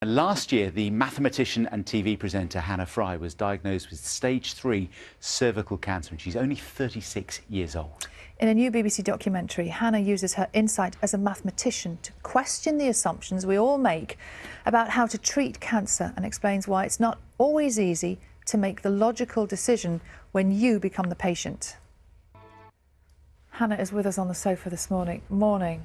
Last year, the mathematician and TV presenter Hannah Fry was diagnosed with stage 3 cervical cancer, and she's only 36 years old. In a new BBC documentary, Hannah uses her insight as a mathematician to question the assumptions we all make about how to treat cancer and explains why it's not always easy to make the logical decision when you become the patient. Hannah is with us on the sofa this morning. Morning.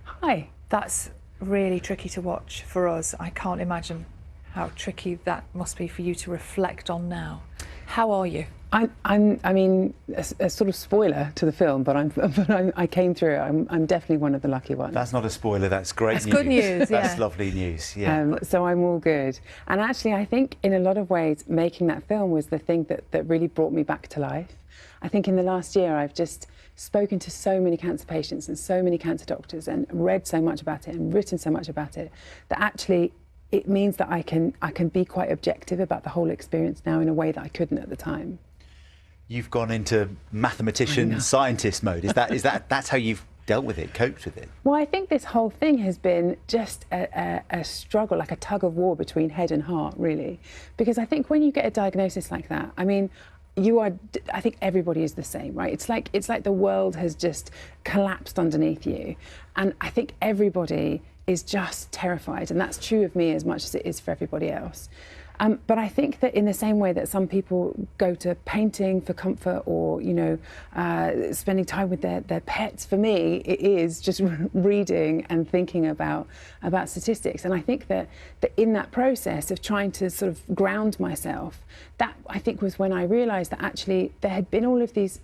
Hi. That's really tricky to watch for us. I can't imagine how tricky that must be for you to reflect on now. How are you? I mean, a sort of spoiler to the film, but I came through it. I'm definitely one of the lucky ones. That's not a spoiler. That's great news. That's good news. That's yeah. lovely news. Yeah. So I'm all good. And actually, I think in a lot of ways, making that film was the thing that really brought me back to life. I think in the last year, I've just spoken to so many cancer patients and so many cancer doctors and read so much about it and written so much about it that actually it means that I can be quite objective about the whole experience now in a way that I couldn't at the time. You've gone into mathematician, scientist mode. That's how you've dealt with it, coped with it? Well, I think this whole thing has been just a struggle, like a tug of war between head and heart, really. Because I think when you get a diagnosis like that, I mean, I think everybody is the same, right? It's like the world has just collapsed underneath you. And I think everybody is just terrified. And that's true of me as much as it is for everybody else. But I think that in the same way that some people go to painting for comfort or, you know, spending time with their pets, for me, it is just reading and thinking about statistics. And I think that in that process of trying to sort of ground myself, that I think was when I realised that actually there had been all of these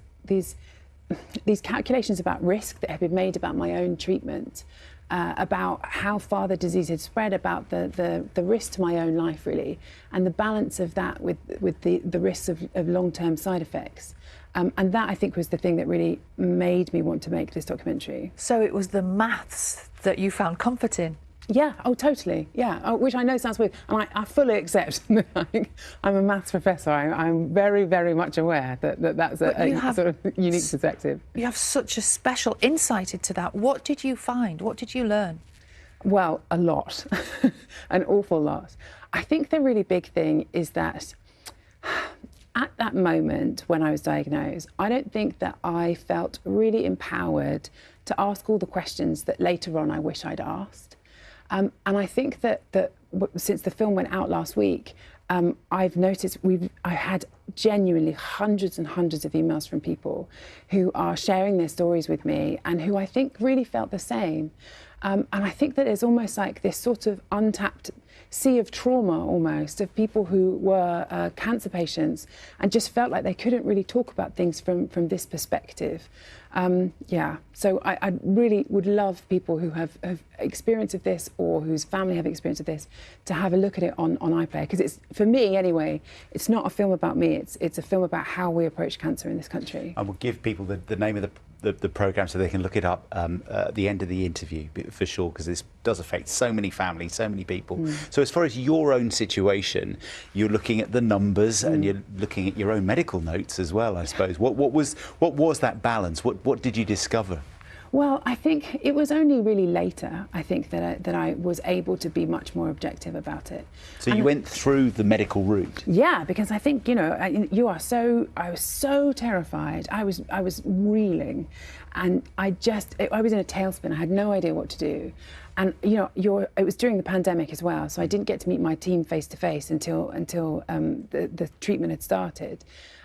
calculations about risk that had been made about my own treatment. About how far the disease had spread, about the risk to my own life, really, and the balance of that with the risks of long-term side effects. And that, I think, was the thing that really made me want to make this documentary. So it was the maths that you found comfort in? Yeah, oh, totally, yeah, which I know sounds weird, and I fully accept that I'm a maths professor. I'm very, very much aware that that's a sort of unique perspective. You have such a special insight into that. What did you find? What did you learn? Well, a lot, an awful lot. I think the really big thing is that at that moment when I was diagnosed, I don't think that I felt really empowered to ask all the questions that later on I wish I'd asked. And I think that since the film went out last week, I've noticed I had genuinely hundreds and hundreds of emails from people who are sharing their stories with me and who I think really felt the same. And I think that there's almost like this sort of untapped sea of trauma almost of people who were cancer patients and just felt like they couldn't really talk about things from this perspective. Yeah, so I really would love people who have experience of this or whose family have experience of this to have a look at it on iPlayer, because it's, for me anyway, it's not a film about me, it's a film about how we approach cancer in this country. I will give people the name of the programme so they can look it up at the end of the interview, for sure, because this does affect so many families, so many people. So as far as your own situation, you're looking at the numbers and you're looking at your own medical notes as well, I suppose. What was that balance? What did you discover? Well, I think it was only really later, I think, that I was able to be much more objective about it. So you went through the medical route? Yeah, because I think, you know, I was so terrified. I was reeling, and I was in a tailspin. I had no idea what to do. And, you know, it was during the pandemic as well, so I didn't get to meet my team face to face until the treatment had started.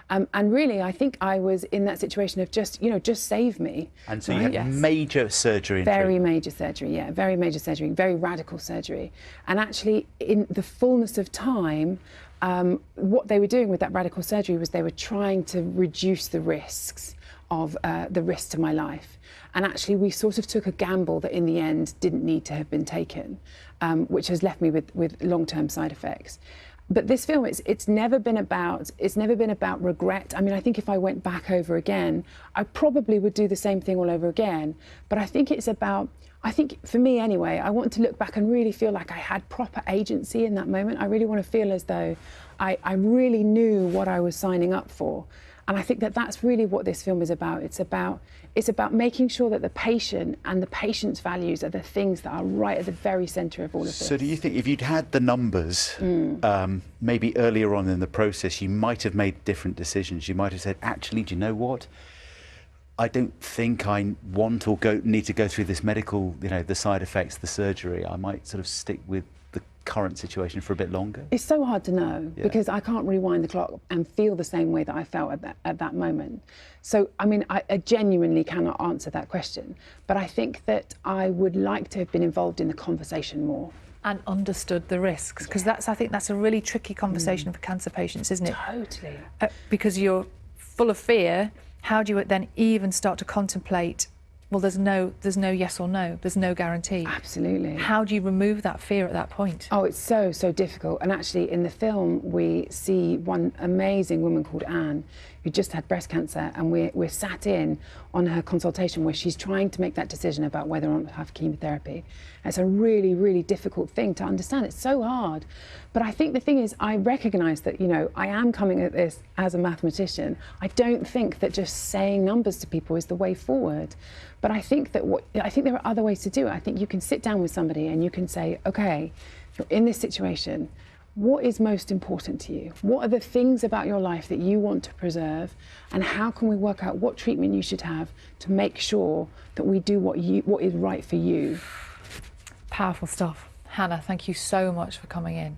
And really, I think I was in that situation of just save me. And so you had major surgery. Very major surgery, yeah, very major surgery, very radical surgery. And actually, in the fullness of time, what they were doing with that radical surgery was they were trying to reduce the risks of the risk to my life. And actually, we sort of took a gamble that in the end didn't need to have been taken, which has left me with long-term side effects. But this film, it's never been about regret. I mean, I think if I went back over again, I probably would do the same thing all over again. But I think it's about, I think for me anyway, I want to look back and really feel like I had proper agency in that moment. I really want to feel as though I really knew what I was signing up for. And I think that that's really what this film is about. It's about making sure that the patient and the patient's values are the things that are right at the very centre of all of this. So do you think if you'd had the numbers maybe earlier on in the process, you might have made different decisions? You might have said, actually, do you know what? I don't think I want or need to go through this medical, the side effects, the surgery. I might sort of stick with the current situation for a bit longer. It's so hard to know because I can't rewind the clock and feel the same way that I felt at that moment. So, I mean, I genuinely cannot answer that question, but I think that I would like to have been involved in the conversation more. And understood the risks, because I think that's a really tricky conversation for cancer patients, isn't it? Totally. Because you're full of fear. How do you then even start to contemplate, well, there's no yes or no, there's no guarantee. Absolutely. How do you remove that fear at that point? Oh, it's so difficult. And actually in the film, we see one amazing woman called Anne, who just had breast cancer, and we're sat in on her consultation where she's trying to make that decision about whether or not to have chemotherapy. And it's a really, really difficult thing to understand. It's so hard. But I think the thing is, I recognise that, I am coming at this as a mathematician. I don't think that just saying numbers to people is the way forward. But I think that there are other ways to do it. I think you can sit down with somebody and you can say, okay, you're in this situation. What is most important to you? What are the things about your life that you want to preserve? And how can we work out what treatment you should have to make sure that we do what is right for you? Powerful stuff. Hannah, thank you so much for coming in.